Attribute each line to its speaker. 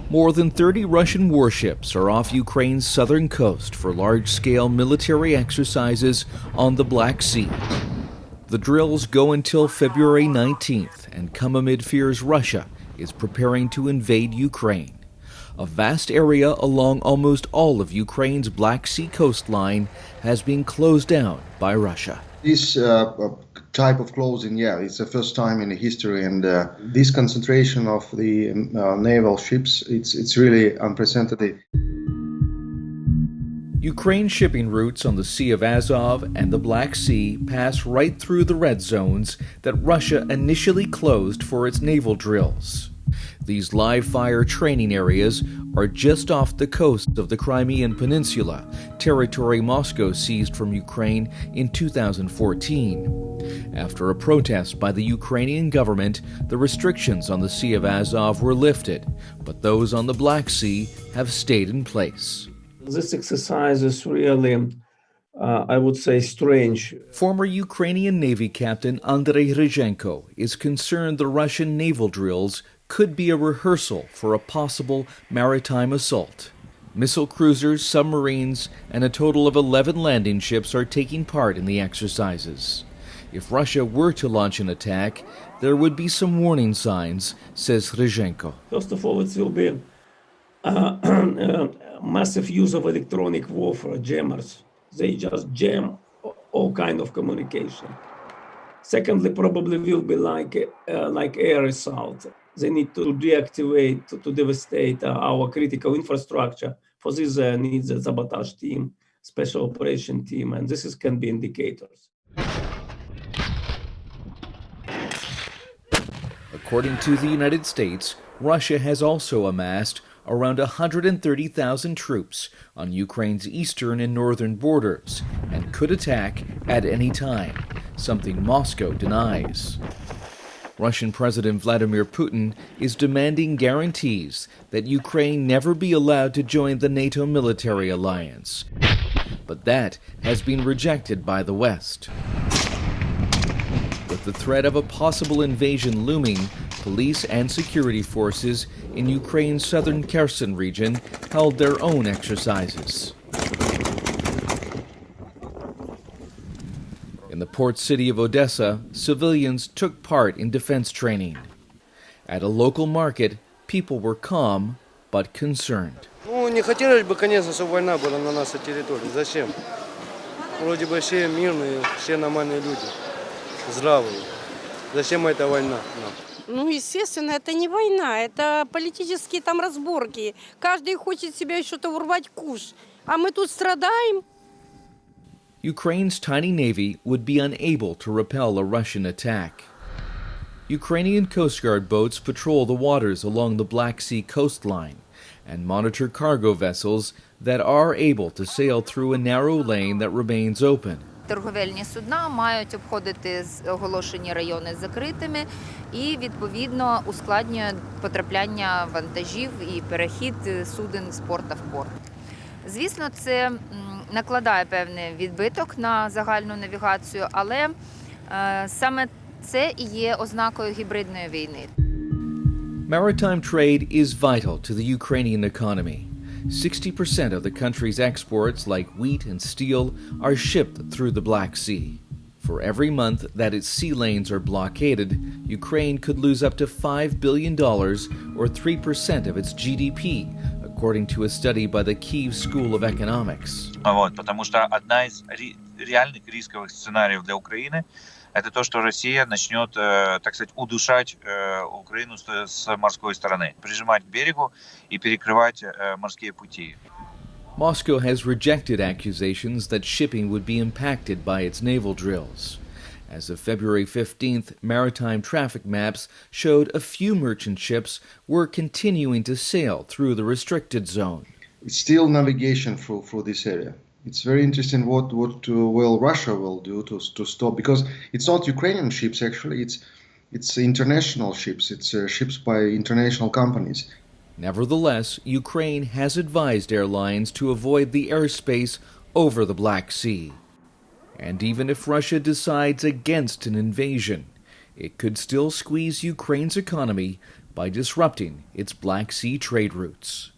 Speaker 1: More than 30 Russian warships are off Ukraine's southern coast for large-scale military exercises on the Black Sea. The drills go until February 19th and come amid fears Russia is preparing to invade Ukraine. A vast area along almost all of Ukraine's Black Sea coastline has been closed down by Russia.
Speaker 2: This type of closing, it's the first time in the history, and this concentration of the naval ships, it's really unprecedented.
Speaker 1: Ukraine's shipping routes on the Sea of Azov and the Black Sea pass right through the red zones that Russia initially closed for its naval drills. These live-fire training areas are just off the coast of the Crimean Peninsula, territory Moscow seized from Ukraine in 2014. After a protest by the Ukrainian government, the restrictions on the Sea of Azov were lifted, but those on the Black Sea have stayed in place.
Speaker 3: This exercise is really, I would say, strange.
Speaker 1: Former Ukrainian Navy Captain Andrei Ryzhenko is concerned the Russian naval drills could be a rehearsal for a possible maritime assault. Missile cruisers, submarines, and a total of 11 landing ships are taking part in the exercises. If Russia were to launch an attack, there would be some warning signs, says Ryzhenko.
Speaker 3: First of all, it will be massive use of electronic warfare, jammers. They just jam all kind of communication. Secondly, probably will be like air assault. They need to deactivate, to devastate our critical infrastructure. For this, they need the sabotage team, special operation team, and this can be indicators.
Speaker 1: According to the United States, Russia has also amassed around 130,000 troops on Ukraine's eastern and northern borders and could attack at any time, something Moscow denies. Russian President Vladimir Putin is demanding guarantees that Ukraine never be allowed to join the NATO military alliance. But that has been rejected by the West. With the threat of a possible invasion looming, police and security forces in Ukraine's southern Kherson region held their own exercises. In the port city of Odessa, civilians took part in defense training. At a local market, people were calm but concerned.
Speaker 4: Не хотелось бы, конечно, чтобы война была на нашей территории. Зачем? Вроде бы все мирные, все нормальные люди, здравые. Зачем эта война нам?
Speaker 5: Ну, естественно, это не война, это политические там разборки. Каждый хочет себе что-то урвать куш, а мы тут страдаем.
Speaker 1: Ukraine's tiny navy would be unable to repel a Russian attack. Ukrainian Coast Guard boats patrol the waters along the Black Sea coastline and monitor cargo vessels that are able to sail through a narrow lane that remains open.
Speaker 6: Торговельні судна мають обходити оголошені райони закритими і, відповідно, ускладнює потрапляння вантажів і перехід суден з порта в порт. Звісно, це накладає певний відбиток на загальну навігацію, але саме це і є ознакою гібридної війни.
Speaker 1: Maritime trade is vital to the Ukrainian economy. 60% of the country's exports, like wheat and steel, are shipped through the Black Sea. For every month that its sea lanes are blockaded, Ukraine could lose up to $5 billion, or 3% of its GDP, according to a study by the Kyiv School of Economics.
Speaker 7: Потому что одна из реальных рисковых сценариев для Украины это то, что Россия начнет, так сказать, удушать Украину с морской стороны, прижимать к берегу и перекрывать морские пути.
Speaker 1: Moscow has rejected accusations that shipping would be impacted by its naval drills. As of February 15th, maritime traffic maps showed a few merchant ships were continuing to sail through the restricted zone.
Speaker 2: It's still navigation through this area. It's very interesting what Russia will do to stop, because it's not Ukrainian ships actually. It's international ships. It's ships by international companies.
Speaker 1: Nevertheless, Ukraine has advised airlines to avoid the airspace over the Black Sea. And even if Russia decides against an invasion, it could still squeeze Ukraine's economy by disrupting its Black Sea trade routes.